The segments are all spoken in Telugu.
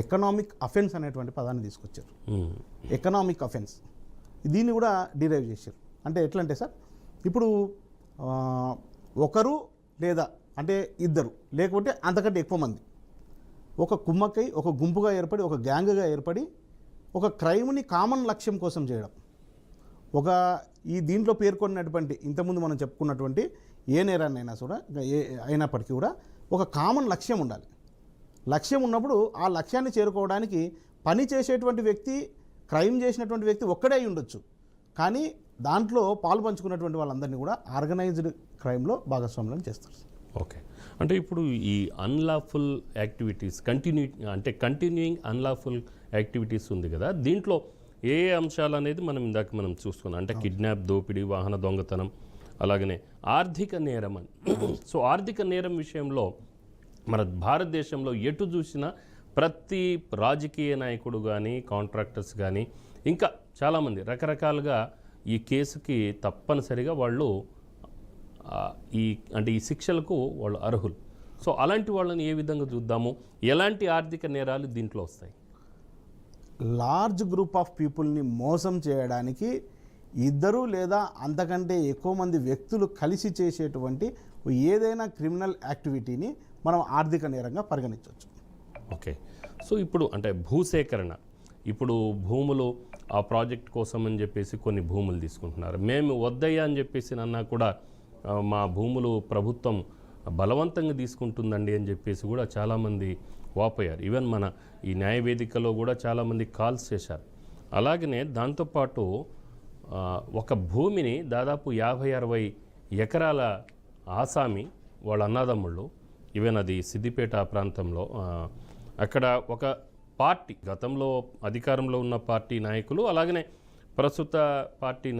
ఎకనామిక్ అఫెన్స్ అనేటువంటి పదాన్ని తీసుకొచ్చారు. ఎకనామిక్ అఫెన్స్ దీన్ని కూడా డిరైవ్ చేశారు. అంటే ఎట్లంటే సార్, ఇప్పుడు ఒకరు లేదా అంటే ఇద్దరు లేకపోతే అంతకంటే ఎక్కువ మంది ఒక కుమ్మక్కై ఒక గుంపుగా ఏర్పడి ఒక గ్యాంగ్గా ఏర్పడి ఒక క్రైమ్ని కామన్ లక్ష్యం కోసం చేయడం. ఒక ఈ దీంట్లో పేర్కొన్నటువంటి ఇంతకుముందు మనం చెప్పుకున్నటువంటి ఏ నేరాన్ని అయినా కూడా అయినప్పటికీ కూడా ఒక కామన్ లక్ష్యం ఉండాలి. లక్ష్యం ఉన్నప్పుడు ఆ లక్ష్యాన్ని చేరుకోవడానికి పని చేసేటువంటి వ్యక్తి, క్రైమ్ చేసినటువంటి వ్యక్తి ఒక్కడే అయి ఉండొచ్చు, కానీ దాంట్లో పాలు పంచుకున్నటువంటి వాళ్ళందరినీ కూడా ఆర్గనైజ్డ్ క్రైమ్లో భాగస్వామ్యం చేస్తారు. ఓకే, అంటే ఇప్పుడు ఈ unlawful activities continuing unlawful activities ఉంది కదా, దీంట్లో ఏ అంశాలు అనేది మనం చూసుకున్నాం. అంటే కిడ్నాప్, దోపిడీ, వాహన దొంగతనం, అలాగనే ఆర్థిక నేరం అని. సో ఆర్థిక నేరం విషయంలో మన భారతదేశంలో ఎటు చూసినా ప్రతి రాజకీయ నాయకుడు కానీ, కాంట్రాక్టర్స్ కానీ, ఇంకా చాలామంది రకరకాలుగా ఈ కేసుకి తప్పనిసరిగా వాళ్ళు ఈ శిక్షలకు వాళ్ళు అర్హులు. సో అలాంటి వాళ్ళని ఏ విధంగా చూద్దాము, ఎలాంటి ఆర్థిక నేరాలు దీంట్లో వస్తాయి? లార్జ్ గ్రూప్ ఆఫ్ పీపుల్ని మోసం చేయడానికి ఇద్దరు లేదా అంతకంటే ఎక్కువ మంది వ్యక్తులు కలిసి చేసేటువంటి ఏదైనా క్రిమినల్ యాక్టివిటీని మనం ఆర్థిక నేరంగా పరిగణించవచ్చు. ఓకే, సో ఇప్పుడు అంటే భూసేకరణ, ఇప్పుడు భూములు ఆ ప్రాజెక్ట్ కోసం అని చెప్పేసి కొన్ని భూములు తీసుకుంటున్నారు. మేము వద్దయ్యా అని చెప్పేసి అన్నా కూడా మా భూములు ప్రభుత్వం బలవంతంగా తీసుకుంటుందండి అని చెప్పేసి కూడా చాలామంది వాపోయారు. ఈవెన్ మన ఈ న్యాయవేదికలో కూడా చాలామంది కాల్స్ చేశారు. అలాగనే దాంతోపాటు ఒక భూమిని దాదాపు 50-60 ఎకరాల ఆసామి వాళ్ళ అన్నదమ్ముళ్ళు, ఈవెన్ అది సిద్దిపేట ప్రాంతంలో, అక్కడ ఒక పార్టీ గతంలో అధికారంలో ఉన్న పార్టీ నాయకులు, అలాగనే ప్రస్తుత పార్టీ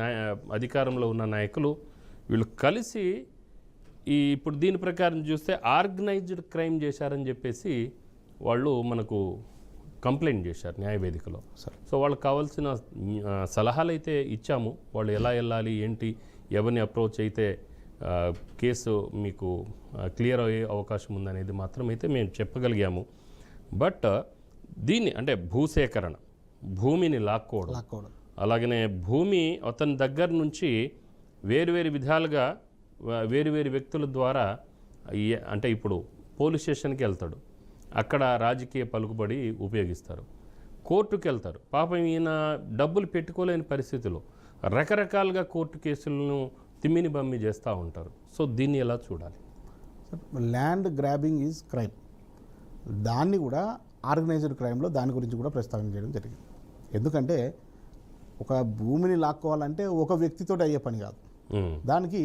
అధికారంలో ఉన్న నాయకులు వీళ్ళు కలిసి ఇప్పుడు దీని ప్రకారం చూస్తే ఆర్గనైజ్డ్ క్రైమ్ చేశారని చెప్పేసి వాళ్ళు మనకు కంప్లైంట్ చేశారు న్యాయవేదికలో. సో వాళ్ళకి కావాల్సిన సలహాలు అయితే ఇచ్చాము. వాళ్ళు ఎలా వెళ్ళాలి, ఏంటి, ఎవరిని అప్రోచ్ అయితే కేసు మీకు క్లియర్ అయ్యే అవకాశం ఉందనేది మాత్రం అయితే మేము చెప్పగలిగాము. బట్ దీన్ని అంటే భూసేకరణ, భూమిని లాక్కోవడం, అలాగనే భూమి అతని దగ్గర నుంచి వేరువేరు విధాలుగా వేరువేరు వ్యక్తుల ద్వారా అంటే ఇప్పుడు పోలీస్ స్టేషన్కి వెళ్తాడు, అక్కడ రాజకీయ పలుకుబడి ఉపయోగిస్తారు, కోర్టుకు వెళ్తారు. పాపం ఈయన డబ్బులు పెట్టుకోలేని పరిస్థితిలో రకరకాలుగా కోర్టు కేసులను తిమ్మిని బమ్మి చేస్తూ ఉంటారు. సో దీన్ని ఎలా చూడాలి? Land grabbing is crime. దాన్ని కూడా ఆర్గనైజ్డ్ క్రైమ్లో దాని గురించి కూడా ప్రస్తావన చేయడం జరిగింది. ఎందుకంటే ఒక భూమిని లాక్కోవాలంటే ఒక వ్యక్తితో అయ్యే పని కాదు. దానికి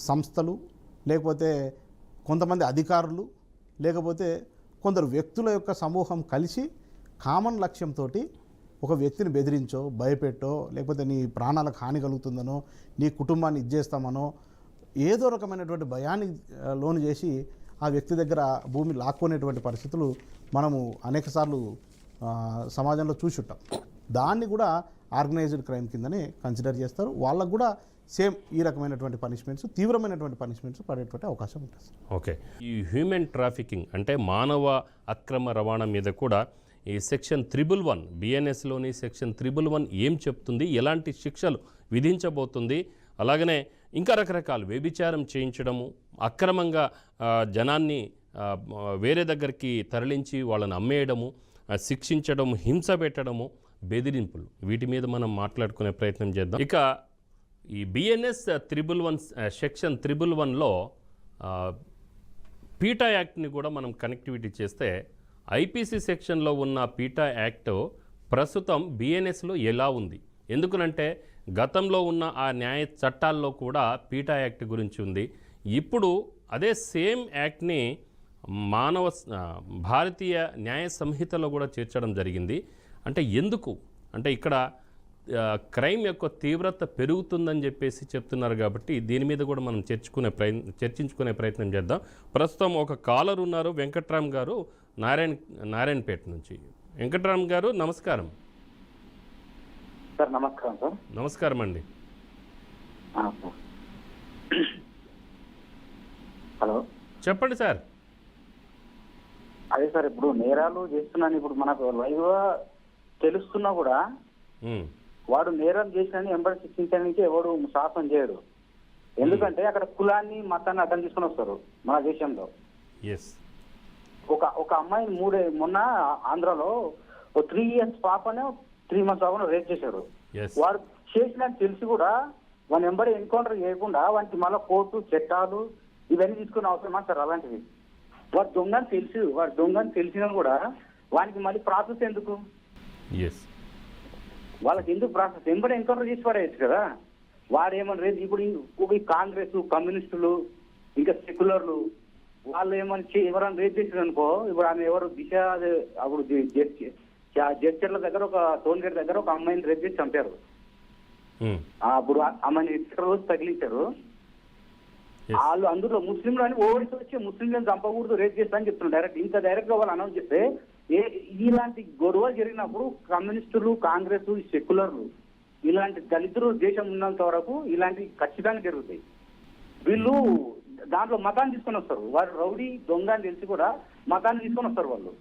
సంస్థలు, లేకపోతే కొంతమంది అధికారులు, లేకపోతే కొందరు వ్యక్తుల యొక్క సమూహం కలిసి కామన్ లక్ష్యంతో ఒక వ్యక్తిని బెదిరించో, భయపెట్టో, లేకపోతే నీ ప్రాణాలకు హాని కలుగుతుందనో, నీ కుటుంబాన్ని ఇచ్చేస్తామనో ఏదో రకమైనటువంటి భయాన్ని లోను చేసి ఆ వ్యక్తి దగ్గర భూమి లాక్కొనేటువంటి పరిస్థితులు మనము అనేకసార్లు సమాజంలో చూసుంటాం. దాన్ని కూడా ఆర్గనైజ్డ్ క్రైమ్ కిందనే కన్సిడర్ చేస్తారు. వాళ్ళకు కూడా సేమ్ ఈ రకమైనటువంటి పనిష్మెంట్స్, తీవ్రమైనటువంటి పనిష్మెంట్స్ పడేటువంటి అవకాశం ఉంటుంది. ఓకే, ఈ హ్యూమన్ ట్రాఫికింగ్ అంటే మానవ అక్రమ రవాణా మీద కూడా ఈ సెక్షన్ 111 బిఎన్ఎస్లోని సెక్షన్ 111 ఏం చెప్తుంది, ఎలాంటి శిక్షలు విధించబోతుంది, అలాగనే ఇంకా రకరకాలు వ్యభిచారం చేయించడము, అక్రమంగా జనాన్ని వేరే దగ్గరికి తరలించి వాళ్ళని అమ్మేయడము, శిక్షించడము, హింస పెట్టడము, బెదిరింపులు, వీటి మీద మనం మాట్లాడుకునే ప్రయత్నం చేద్దాం. ఇక ఈ బిఎన్ఎస్ 111 సెక్షన్ 111లో పీటా యాక్ట్ని కూడా మనం కనెక్టివిటీ చేస్తే ఐపీసీ సెక్షన్లో ఉన్న పీటా యాక్ట్ ప్రస్తుతం బిఎన్ఎస్లో ఎలా ఉంది? ఎందుకనంటే గతంలో ఉన్న ఆ న్యాయ చట్టాల్లో కూడా పీటా యాక్ట్ గురించి ఉంది. ఇప్పుడు అదే సేమ్ యాక్ట్ని భారతీయ న్యాయ సంహితలో కూడా చేర్చడం జరిగింది. అంటే ఎందుకు అంటే ఇక్కడ క్రైమ్ యొక్క తీవ్రత పెరుగుతుందని చెప్పేసి చెప్తున్నారు. కాబట్టి దీని మీద కూడా మనం చర్చించుకునే ప్రయత్నం చేద్దాం. ప్రస్తుతం ఒక కాలర్ ఉన్నారు, వెంకట్రామ్ గారు, నారాయణపేట నుంచి. వెంకట్రామ్ గారు నమస్కారం. సార్ నమస్కారం. సార్ నమస్కారం అండి. హలో, చెప్పండి సార్. అదే సార్, ఇప్పుడు నేరాలు చేస్తున్నాను, ఇప్పుడు మనకు లైవ్ తెలుస్తున్నా కూడా ఉమ్, వాడు నేరం చేసినని ఎంబడి శిక్షించడానికి ఎవడు సాహసం చేయడు. ఎందుకంటే అక్కడ కులాన్ని మతాన్ని అర్థం తీసుకొని వస్తారు మన దేశంలో. ఎస్ ఒక అమ్మాయిని మొన్న ఆంధ్రాలో 3 years పాపనే 3 months పాపను రేప్ చేశాడు. ఎస్ వాడు చేసినట్టు తెలిసి కూడా వాని ఎంబడి ఎన్కౌంటర్ చేయకుండా వానికి మళ్ళీ కోర్టు చట్టాలు ఇవన్నీ తీసుకుని అవసరమా సార్? అలాంటివి వాడు దొంగని తెలిసినా కూడా వానికి మళ్ళీ ప్రాసెస్ ఎందుకు? ఎస్ వాళ్ళకి ఎందుకు ప్రాసెస్? ఎంబడి ఎన్కౌంటర్ చేసి పడేయచ్చు కదా. వాడు ఏమని రేపు ఇప్పుడు ఈ కాంగ్రెస్ కమ్యూనిస్టులు ఇంకా సెక్యులర్లు వాళ్ళు ఎవరైనా రేప్ చేసారు అనుకో, ఇప్పుడు ఆమె ఎవరు దిశ అప్పుడు జడ్చర్ల దగ్గర ఒక టోల్ గేట్ దగ్గర ఒక అమ్మాయిని రేప్ చేసి చంపారు. ఉమ్, అప్పుడు అమ్మాయిని రోజు తగిలించారు. Yes. వాళ్ళు అందులో ముస్లింలు అని ఓడిసి వచ్చి ముస్లింలను చంపకూడదు రేప్ చేస్తా అని చెప్తున్నారు. డైరెక్ట్ గా వాళ్ళు అనౌన్స్ చేస్తే ఇలాంటి గొడవలు జరిగినప్పుడు కమ్యూనిస్టులు కాంగ్రెస్ సెక్యులర్లు ఇలాంటి దళితులు దేశం ఉన్నంత వరకు ఇలాంటి ఖచ్చితంగా జరుగుతాయి. వీళ్ళు దాంట్లో మతాన్ని తీసుకొని వస్తారు. వాడు రౌడీ దొంగ అని తెలిసి కూడా మతాన్ని తీసుకొని వస్తారు వాళ్ళు.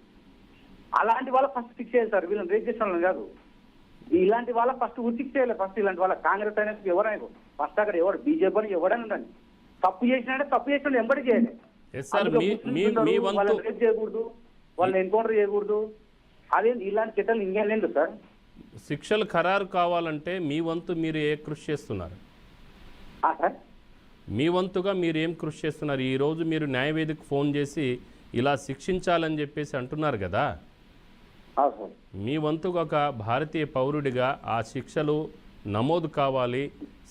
అలాంటి వాళ్ళ ఫస్ట్ ఫిక్స్ చేస్తారు, వీళ్ళని రేప్ చేసిన వాళ్ళని కాదు. ఇలాంటి వాళ్ళ ఫస్ట్ ఉచిక్ చేయాలి. ఫస్ట్ ఇలాంటి వాళ్ళ కాంగ్రెస్ అయినా ఎవరైనా ఫస్ట్ అక్కడ ఎవరు బీజేపీ అని ఎవరైనా ఉండండి, తప్పు చేసినట్టే తప్పు చేసిన ఎంబడి చేయాలి. ఎస్ సార్, మీ వంతు వాళ్ళని రేప్ చేయకూడదు, వాళ్ళని ఎన్కౌంటర్ చేయకూడదు. అదే ఇలాంటి చట్టాలు ఇంకేం లేదు సార్. శిక్షలు ఖరారు కావాలంటే మీ వంతు మీరు ఏ కృషి చేస్తున్నారు? సార్ మీ వంతుగా మీరు ఏం కృషి చేస్తున్నారు? ఈరోజు మీరు న్యాయవేదికకు ఫోన్ చేసి ఇలా శిక్షించాలని చెప్పేసి అంటున్నారు కదా. సార్ మీ వంతుగా ఒక భారతీయ పౌరుడిగా ఆ శిక్షలు నమోదు కావాలి,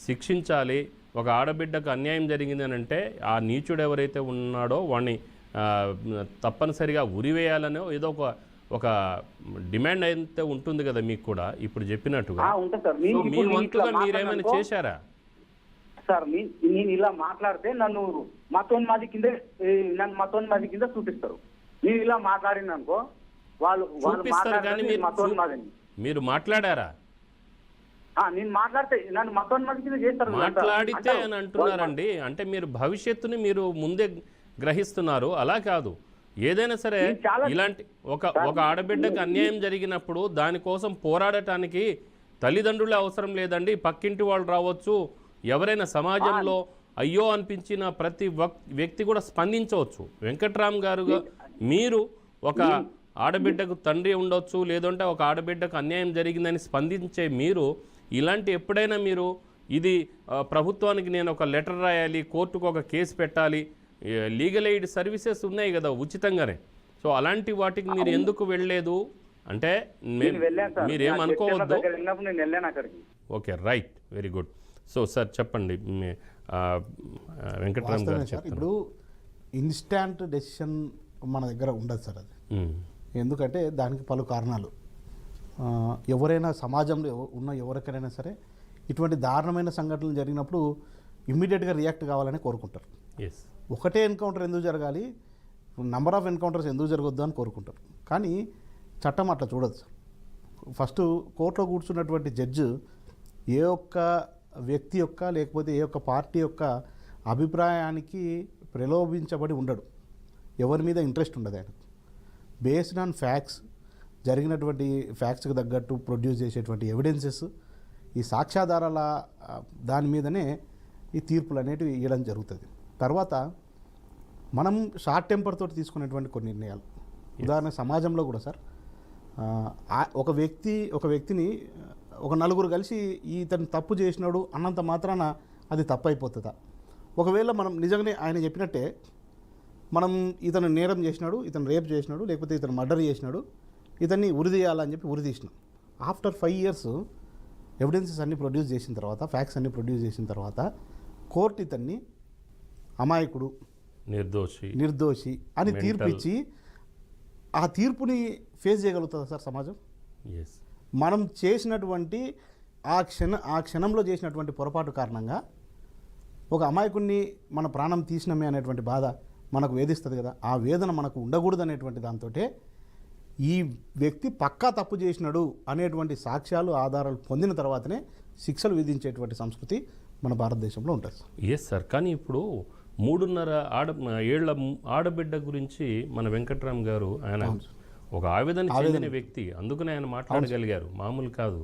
శిక్షించాలి. ఒక ఆడబిడ్డకు అన్యాయం జరిగింది అని అంటే ఆ నీచుడు ఎవరైతే ఉన్నాడో వాడిని తప్పనిసరిగా ఉరివేయాలనో ఏదో ఒక డిమాండ్ అయితే ఉంటుంది కదా మీకు కూడా ఇప్పుడు చెప్పినట్టుగా. ఉంటుంది సార్. సో మీ వంతుగా మీరేమైనా చేశారా? సార్ నేను ఇలా మాట్లాడితే నన్ను మతోన్మాది కింద చూపిస్తారు. నేను ఇలా మాట్లాడిన అనుకో వాళ్ళు చూపిస్తారు కానీ మతోన్మాదిని. మీరు మాట్లాడారా? నేను మాట్లాడితే నన్ను మతోన్మాది కింద చేస్తారు. మాట్లాడితే అని అంటున్నారండి. అంటే మీరు భవిష్యత్తుని మీరు ముందే గ్రహిస్తున్నారు. అలా కాదు, ఏదైనా సరే ఇలాంటి ఒక ఆడబిడ్డకు అన్యాయం జరిగినప్పుడు దానికోసం పోరాడటానికి తల్లిదండ్రులే అవసరం లేదండి, పక్కింటి వాళ్ళు రావచ్చు, ఎవరైనా సమాజంలో అయ్యో అనిపించిన ప్రతి వ్యక్తి కూడా స్పందించవచ్చు. వెంకట్రామ్ గారుగా మీరు ఒక ఆడబిడ్డకు తండ్రి ఉండొచ్చు, లేదంటే ఒక ఆడబిడ్డకు అన్యాయం జరిగిందని స్పందించే మీరు ఇలాంటి ఎప్పుడైనా మీరు ఇది ప్రభుత్వానికి నేను ఒక లెటర్ రాయాలి, కోర్టుకు ఒక కేసు పెట్టాలి, లీగల్ ఎయిడ్ సర్వీసెస్ ఉన్నాయి కదా ఉచితంగానే, సో అలాంటి వాటికి మీరు ఎందుకు వెళ్ళలేదు అంటే మీరేమనుకోవద్దు. Okay, right, very good. So sir చెప్పండి, వెంకట్రామ్ గారు చెప్తారు. ఇప్పుడు ఇన్స్టాంట్ డెసిషన్ మన దగ్గర ఉండదు సార్ అది. ఎందుకంటే దానికి పలు కారణాలు. ఎవరైనా సమాజంలో ఉన్న ఎవరికైనా సరే ఇటువంటి దారుణమైన సంఘటనలు జరిగినప్పుడు ఇమ్మీడియట్గా రియాక్ట్ కావాలని కోరుకుంటారు. ఒకటే ఎన్కౌంటర్ ఎందుకు జరగాలి, నంబర్ ఆఫ్ ఎన్కౌంటర్స్ ఎందుకు జరగొద్దు అని కోరుకుంటారు. కానీ చట్టం అట్లా చూడదు సార్. ఫస్ట్ కోర్టులో కూర్చున్నటువంటి జడ్జి ఏ ఒక్క వ్యక్తి యొక్క లేకపోతే ఏ ఒక్క పార్టీ యొక్క అభిప్రాయానికి ప్రలోభించబడి ఉండడు, ఎవరి మీద ఇంట్రెస్ట్ ఉండదు ఆయనకు. బేస్డ్ ఆన్ ఫ్యాక్ట్స్, జరిగినటువంటి ఫ్యాక్ట్స్కి తగ్గట్టు ప్రొడ్యూస్ చేసేటువంటి ఎవిడెన్సెస్, ఈ సాక్ష్యాధారాల దాని మీదనే ఈ తీర్పులు అనేటివి ఇవ్వడం జరుగుతుంది. తర్వాత మనం షార్ట్ టెంపర్ తోటి తీసుకునేటువంటి కొన్ని నిర్ణయాలు, ఉదాహరణ సమాజంలో కూడా సార్ ఒక వ్యక్తిని ఒక నలుగురు కలిసి ఇతను తప్పు చేసినాడు అన్నంత మాత్రాన అది తప్పు అయిపోతుందా? ఒకవేళ మనం నిజంగానే ఆయన చెప్పినట్టే మనం ఇతను నేరం చేసినాడు, ఇతను రేప్ చేసినాడు, లేకపోతే ఇతను మర్డర్ చేసినాడు, ఇతన్ని ఉరిదీయాలని చెప్పి ఉరిదీసినాం. ఆఫ్టర్ 5 years ఎవిడెన్సెస్ అన్ని ప్రొడ్యూస్ చేసిన తర్వాత, ఫ్యాక్ట్స్ అన్ని ప్రొడ్యూస్ చేసిన తర్వాత కోర్టు ఇతన్ని అమాయకుడు, నిర్దోషి అని తీర్పు ఇచ్చి ఆ తీర్పుని ఫేస్ చేయగలుగుతుందా సార్ సమాజం? మనం చేసినటువంటి ఆ క్షణంలో చేసినటువంటి పొరపాటు కారణంగా ఒక అమాయకుడిని మన ప్రాణం తీసినమే అనేటువంటి బాధ మనకు వేధిస్తుంది కదా. ఆ వేదన మనకు ఉండకూడదు అనేటువంటి దాంతో ఈ వ్యక్తి పక్కా తప్పు చేసినాడు అనేటువంటి సాక్ష్యాలు ఆధారాలు పొందిన తర్వాతనే శిక్షలు విధించేటువంటి సంస్కృతి మన భారతదేశంలో ఉంటుంది. ఎస్ సార్, కానీ ఇప్పుడు 3.5 ఏళ్ల ఆడబిడ్డ గురించి మన వెంకట్రామ్ గారు ఆయన ఒక ఆవేదన చెందిన వ్యక్తి, అందుకనే ఆయన మాట్లాడగలిగారు, మామూలు కాదు.